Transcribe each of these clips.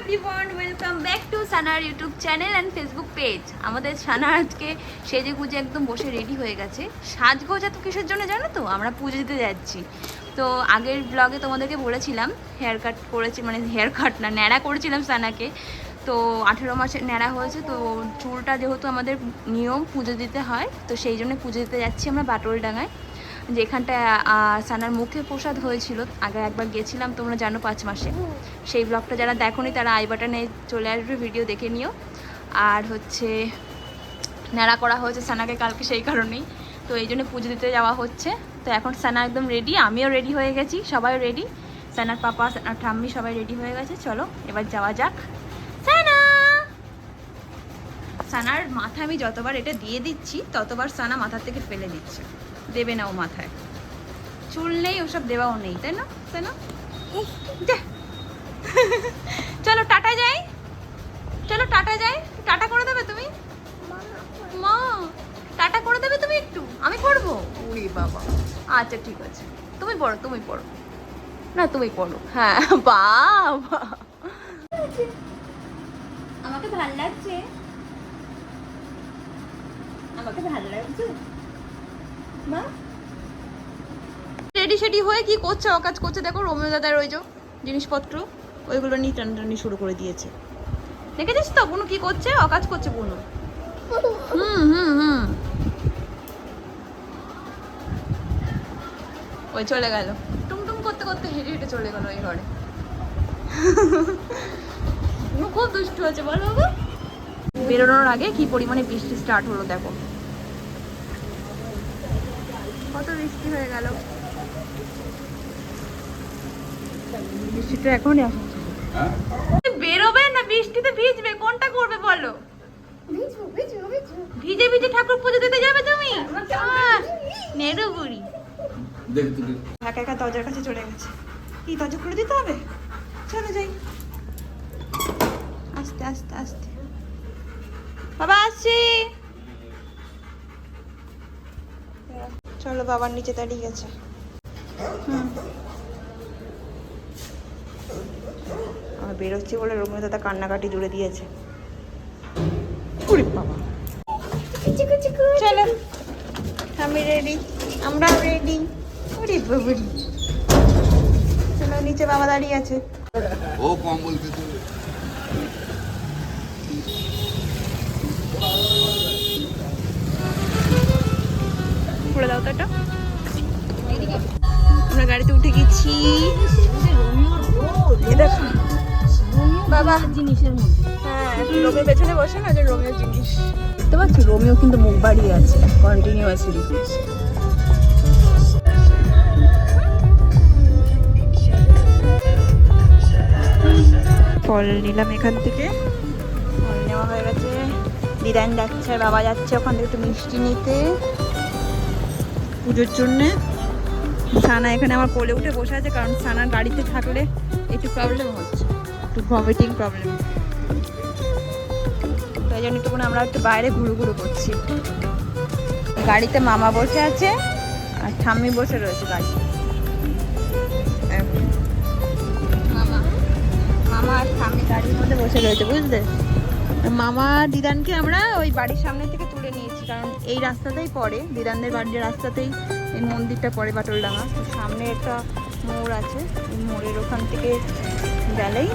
Everyone, welcome back to সানার YouTube channel and Facebook page. আমাদের সানা আজকে সেজে গুজে একদম বসে রেডি হয়ে গেছে। সাজগোজ এত কিসের জন্য জানো তো? আমরা পুজো দিতে যাচ্ছি। তো আগের ব্লগে তোমাদেরকে বলেছিলাম হেয়ার কাট করেছি, মানে হেয়ার কাট না, ন্যাড়া করেছিলাম সানাকে। তো 18 মাসের ন্যাড়া হয়েছে। তো চুলটা যেহেতু আমাদের নিয়ম পুজো দিতে হয়, তো সেই জন্য পুজো দিতে যাচ্ছি আমরা বাটুলডাঙ্গায়, যেখানটা সানার মুখে প্রসাদ হয়েছিল। আগে একবার গেছিলাম, তোমরা জানো 5 মাসে। সেই ব্লগটা যারা দেখোনি তারা আই বাটনে চলে আসবে, ভিডিও দেখে নিও। আর হচ্ছে ন্যাড়া করা হয়েছে সানাকে কালকে, সেই কারণেই। তো এই জন্য পুজো দিতে যাওয়া হচ্ছে। তো এখন সানা একদম রেডি, আমিও রেডি হয়ে গেছি, সবাই রেডি। সানার পাপা আর ঠাম্মি সবাই রেডি হয়ে গেছে। চলো এবার যাওয়া যাক। সানা, সানার মাথায় আমি যতবার এটা দিয়ে দিচ্ছি ততবার সানা মাথার থেকে ফেলে দিচ্ছে, দেবে না ও মাথায়। চুল নেই, ওসব দেওয়াও নেই, তাই না সানা? চলো টাটা যাই, চলো টাটা যাই। টাটা করে দেবে তুমি? মা টাটা করে দেবে তুমি একটু? আমি করবো? উড়ি বাবা, আচ্ছা ঠিক আছে, তুমি পড়ো, তুমি পড়ো না, তুমি পড়ো। হ্যাঁ বাবা, আমাকে ভাল লাগছে, আমাকে ভালো লাগছে মা। রেডি সেডি হয়ে কি করছে, অকাজ করছে। দেখো রোমিও দাদার ওই যে জিনিসপত্র, ওইগুলো নিয়ে টানাটানি শুরু করে দিয়েছে। দেখেছিস তো বুনু কি করছে? অকাজ করছে বুনু। ওই চলে গেল, টুমটুম করতে করতে হেঁটে হেঁটে চলে গেল ওই ঘরে। খুব দুষ্টু আছে, বলো বাবা। বেরোনোর আগে কি পরিমাণে বৃষ্টি স্টার্ট হলো দেখো, কত বৃষ্টি হয়ে গেল। বৃষ্টিটা এখনই আসছে। বেরোবে না বৃষ্টিতে ভিজবে, কোনটা করবে বলো? ভিজে ভিজে ঠাকুর পুজো দিতে যাবে তুমি? নেড়ু বুড়ি একা একা দরজার কাছে চলে গেছে। কি দরজা খুলে দিতে হবে? চলো যাই, আস্তে আস্তে আস্তে। বাবা আসছি। চলো, বাবার নিচে দাঁড়িয়ে গেছে। আমার বেরোচ্ছি বলে রোমিও দাদা কান্নাকাটি জুড়ে দিয়েছে। বাবা চলো, আমি রেডি, আমরাও রেডি। ওরে বাবারি, চলো নিচে বাবা দাঁড়িয়ে আছে। ও কম বলতে খুলে দাও তো এটা। আমরা গাড়িতে উঠে গেছি। দেখো বাবা জিনিসের মধ্যে, হ্যাঁ রোমিও পেছনে বসে না, যে রোমিও জিনিস দেখতে পাচ্ছি। রোমিও কিন্তু মুখ বাড়িয়ে আছে কন্টিনিউয়াসলি। ফল নিলাম এখান থেকে, ফল নেওয়া হয়ে গেছে। দিদান যাচ্ছে আর বাবা যাচ্ছে ওখান থেকে একটু মিষ্টি নিতে পুজোর জন্যে। সানা এখানে আমার কোলে উঠে বসে আছে, কারণ সানার গাড়িতে থাকলে একটু প্রবলেম হচ্ছে, একটু ভমিটিং প্রবলেম। তাই জন্য একটু আমরা একটু বাইরে ঘুরু ঘুরু করছি। গাড়িতে মামা বসে আছে আর ঠাম্মি বসে রয়েছে গাড়িতে। মামা মামা আর ঠাম্মি গাড়ির মধ্যে বসে রয়েছে, বুঝলে? মামা দিদানকে আমরা ওই বাড়ির সামনে থেকে তুলে নিয়েছি, কারণ এই রাস্তাতেই পড়ে, দিদানদের বাড়ির রাস্তাতেই এই মন্দিরটা পড়ে বাটুলডাঙ্গা। তো সামনে একটা মোড় আছে, এই মোড়ের ওখান থেকে গেলেই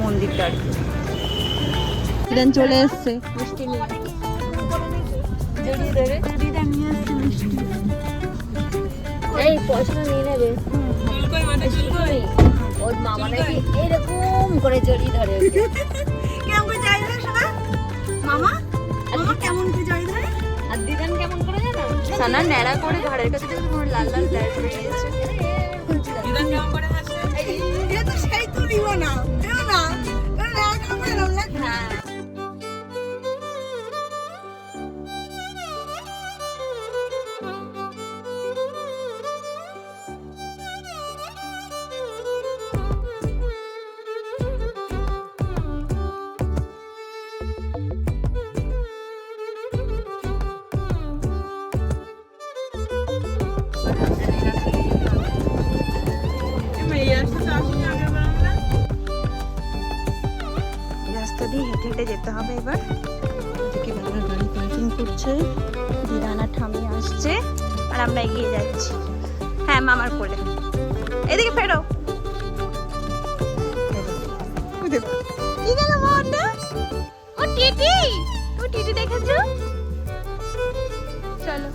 মন্দিরটা আর কি। দিদান চলে এসছে মিষ্টি নিয়ে, জড়িয়ে দেবে। দিদান নিয়ে আসছে মিষ্টি। এই পয়সাটা নিয়ে নেবে। ওর মামা নাকি এরকম করে জড়িয়ে ধরে। কেমন করে জড়িয়ে ধরে শোনা? মামা মামা কেমন করে জড়িয়ে ধরে? আর দিদান কেমন করে জানো? সানা ন্যাড়া করে ঘাড়ের কাছে দেখো তোমার লাল লাল দাগ পড়ে গিয়েছে। দিদান কেমন করে হাসে? এটা তো সেই তুলিব না, দেও না, না কেমন এরকম লাগে। হ্যাঁ রাস্তা দিয়ে হেঁটে হেঁটে যেতে হবে এবার। এদিকে বাবার গাড়ি পার্কিং করছে, দিদান আর ঠাম্মি আসছে, আর আমরা এগিয়ে যাচ্ছি। হ্যাঁ, মামার কোলে। এদিকে ফেরো। কি গেল মামাটা? ও টিটি, ও টিটি দেখেছো? চলো।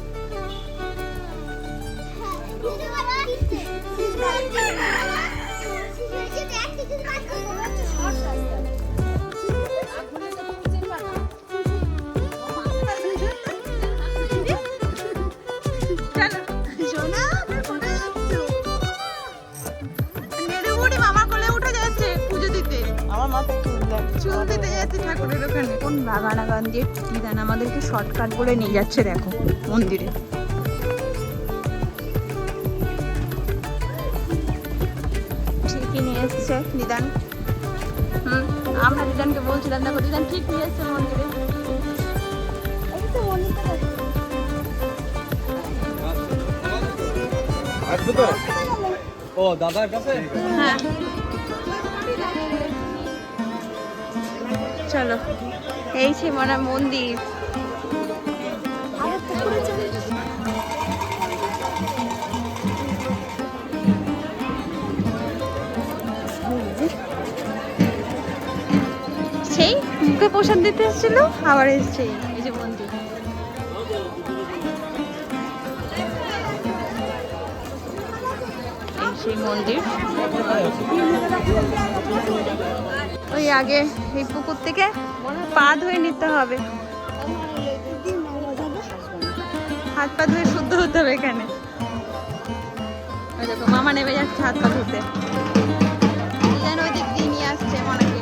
কোন বাগানাগান দিয়ে দিদান আমাদেরকে শর্টকাট বলে নিয়ে যাচ্ছে, দেখো মন্দিরে। ঠিকই নিয়ে এসছে দিদান। আমরা দিদানকে বলছিলাম, দেখো দিদান ঠিক নিয়ে এসছে মন্দিরে। আসবে তো? ও দাদার কাছে? হ্যাঁ চলো, এই সে মনে মন্দির। সেই মুখে প্রসাদ দিতে এসেছিল, আবার এসছে এই যে মন্দির। সেই মন্দির ওই আগে এই পুকুর থেকে পা ধুয়ে নিতে হবে, হাত পা ধুয়ে শুদ্ধ হতে হবে এখানে। ওই দেখো মামা নেমে যাচ্ছে হাত পা ধুতে, ওই দিক দিয়ে নিয়ে আসছে মনাকে।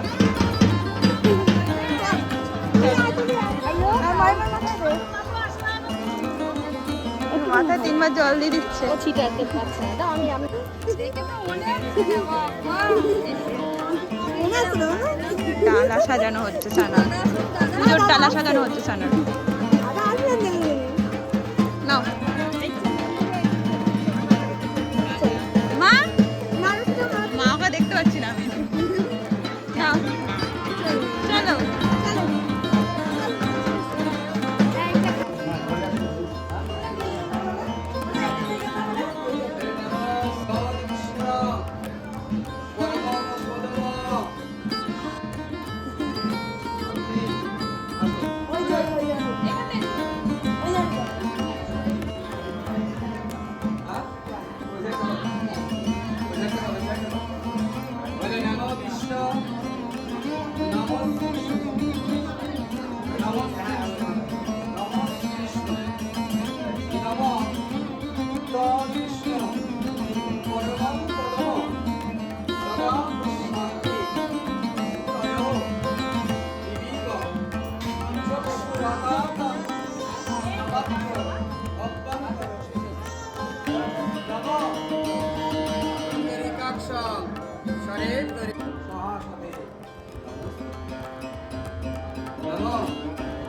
মাথায় 3 বার জল দিয়ে দিচ্ছে। ডালা সাজানো হচ্ছে সানার, পুজোর ডালা সাজানো হচ্ছে সানার। নাও মা, মাকে দেখতে পাচ্ছি না আমি। নাও চলো।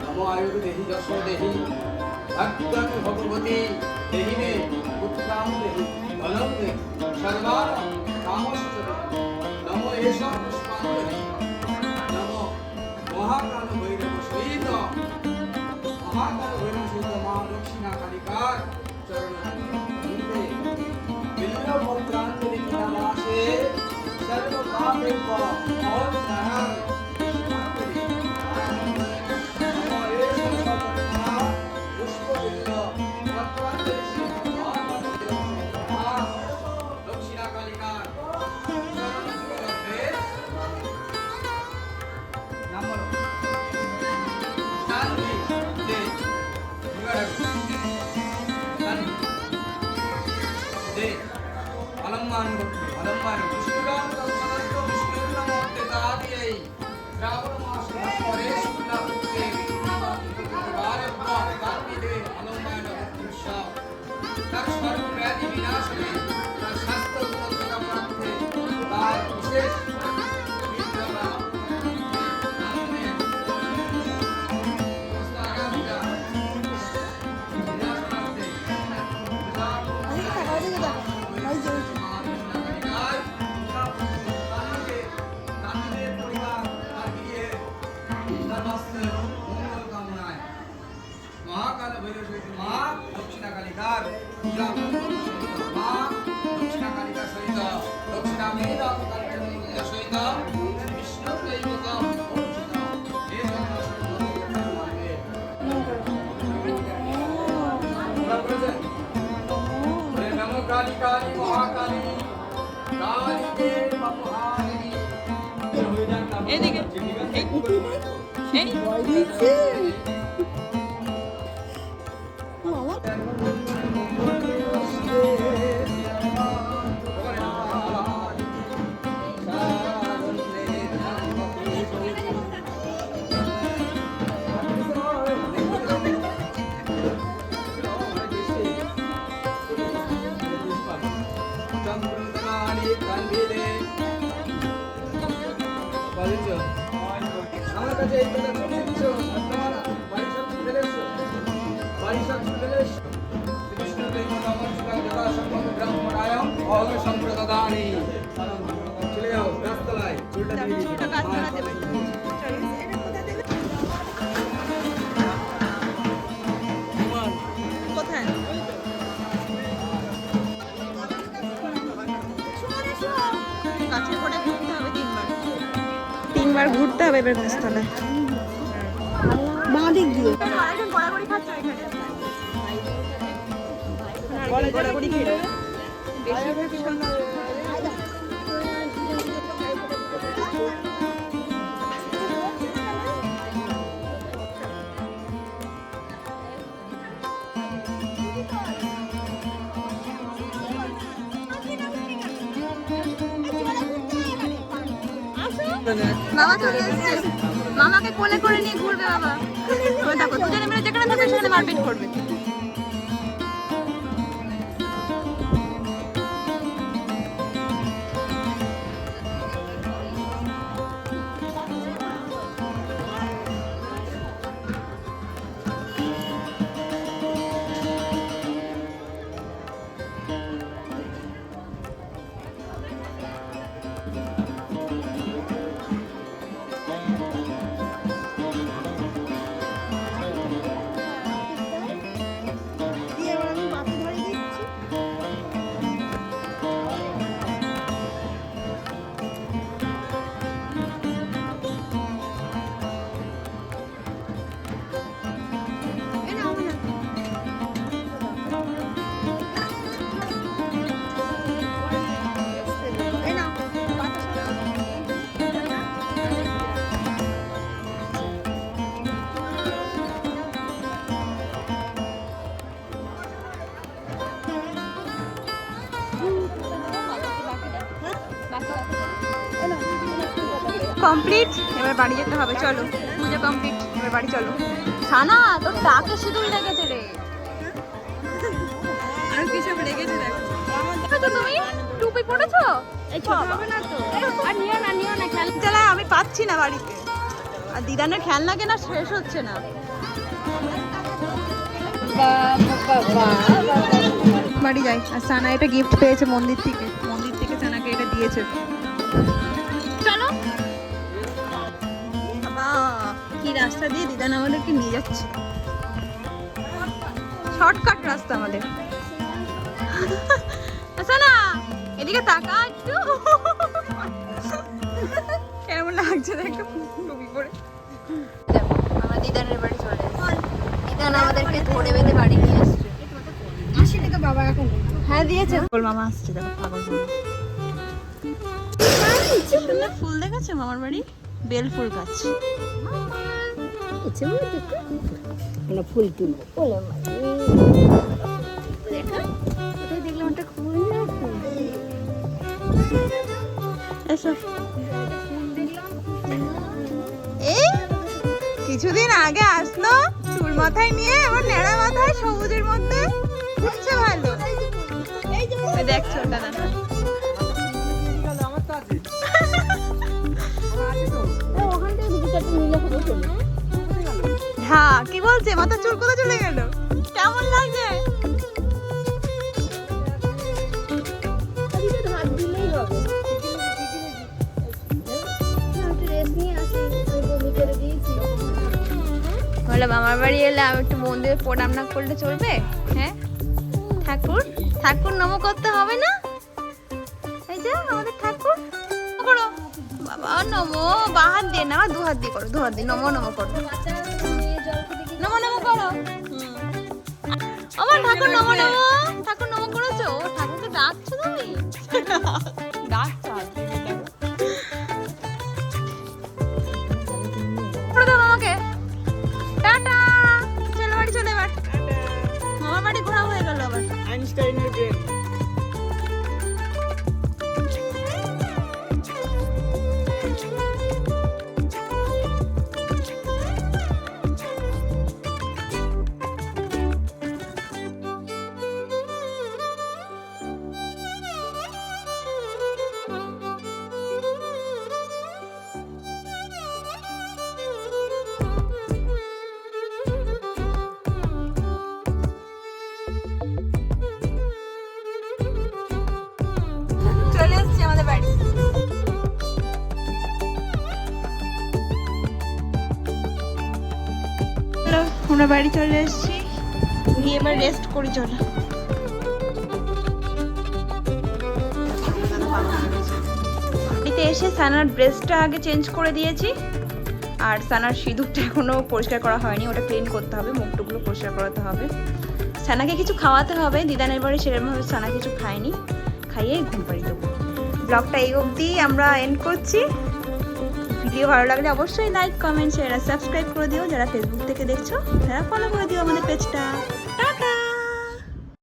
नमो आयुर् देहि जसो देहि भक्तं भगवती देहि मे उत्तम देहि बलं देहि सर्वान कामश्च देहि नमो एषा पुष्पां देहि नमो महाकाल भैरव सहित महाकाल भैरव सहित मां दक्षिणा कालिकार चरण वन्दे बिल्व पत्रांजलि नमासे सर्व पापेभ्यो मोक्षाय এদিকে আমার কাছে এই কথা শুনছ তোমার বাড়ি সব ফেলে এসো বাড়ি সব ফেলে এসো কৃষ্ণ দেব নমস্কার যথা সম্ভব ব্রহ্মরায়ম অহং সম্প্রদানি চলে যাও রাস্তায় উল্টা দিয়ে ছোট গাছতলা দেবে কোথায় কাছে করে ঘুরতে হবে তিনবার ঘুরতে হবে এবার গাছতলায় বাঁ দিক দিয়ে গড়াগড়ি খাচ্ছে ওইখানে গড়াগড়ি খেলো বাবা চলে এসছে মামাকে কোলে করে নিয়ে ঘুরবে বাবা ওই দেখো দুজনে মিলে যেখানে থাকবে সেখানে মারপিট করবে কমপ্লিট এবার বাড়ি যেতে হবে চলো পূজা কমপ্লিট এবার বাড়ি চলো ছানা তোর ডাকে সিঁদুর লেগেছে রে আর কি সব লেগেছে দেখো তো তুমি টুপি পড়েছো এই ছোট হবে না তো আর নিও না খেলা চালা আমি পাচ্ছি না বাড়িতে আর দিদানের খেলনা কেনা শেষ হচ্ছে না বাড়ি যাই আর সানা এটা গিফট পেয়েছে মন্দির থেকে সানাকে এটা দিয়েছে চলো বাবা কি রাস্তা দিয়ে দিদান আমাদেরকে নিয়ে যাচ্ছে শর্টকাট রাস্তা আমাদের সানা এদিকে তাকা একটু কেমন লাগছে দেখো টুপি পরে দেখো আমরা দিদানের বাড়ি চলে এসেছি দিদান আমাদেরকে ধরে বেঁধে বাড়ি নিয়ে আসছে আসেনি তো বাবা এখন হ্যাঁ দিয়েছে ওর মামা আসছে দেখো পাগল মামা ফুল দেখেছো মামার বাড়ি বেল ফুল গাছ ইচ্ছে মনে দেখো আমরা ফুল তুলবো ওলে মা দেখা কোথায় দেখলাম একটা ফুল না ফুল এসো এই কিছুদিন আগে আসলো চুল মাথায় নিয়ে আবার নেড়া মাথায় সবুজের মধ্যে উঠছে ভালো ওই দেখছো দাদা ওখান থেকে দিকে চারটে নিলে হবে চলে হ্যাঁ কি বলছে মাথা চুল কোথায় চলে গেল কেমন লাগছে হাত দিলেই হবে রেস্ট নিয়ে আসি বমি করে দিয়েছি বললাম আমার বাড়ি এলে আমি একটু মন্দিরে প্রণাম না করলে চলবে হ্যাঁ ঠাকুর নমো করতে হবে না এই যে আমাদের ঠাকুর করো বাবা নমো বা হাত দিয়ে না দু হাত দিয়ে করো দু হাত দিয়ে নমো নমো করো নমো নমো করো আমার ঠাকুর নমো নমো করেছো ঠাকুরকে ডাকছো তুমি ডাকছে আমাকে টাটা, চলো বাড়ি চলে এবার। মামার বাড়ি ঘোরা হয়ে গেল আবার। আইনস্টাইনের ব্রেন। চলে এসছি আমাদের বাড়ি। চলো আমরা বাড়ি চলে এসেছি, গিয়ে এবার রেস্ট করি। চলো বাড়িতে এসে সানার ড্রেসটা আগে চেঞ্জ করে দিয়েছি, আর সানার সিঁদুরটা এখনো পরিষ্কার করা হয়নি, ওটা ক্লিন করতে হবে, মুখটুকগুলো পরিষ্কার করাতে হবে। সানাকে কিছু খাওয়াতে হবে, দিদানের বাড়ি সেরকমভাবে সানা কিছু খায়নি, খাইয়ে ঘুম পাড়িয়ে দেবো। ব্লগটা এই অবধি আমরা এন্ড করছি। ভিডিও ভালো লাগলে অবশ্যই লাইক, কমেন্ট, শেয়ার আর সাবস্ক্রাইব করে দিও। যারা ফেসবুক থেকে দেখছো তারা ফলো করে দিও আমাদের পেজটা।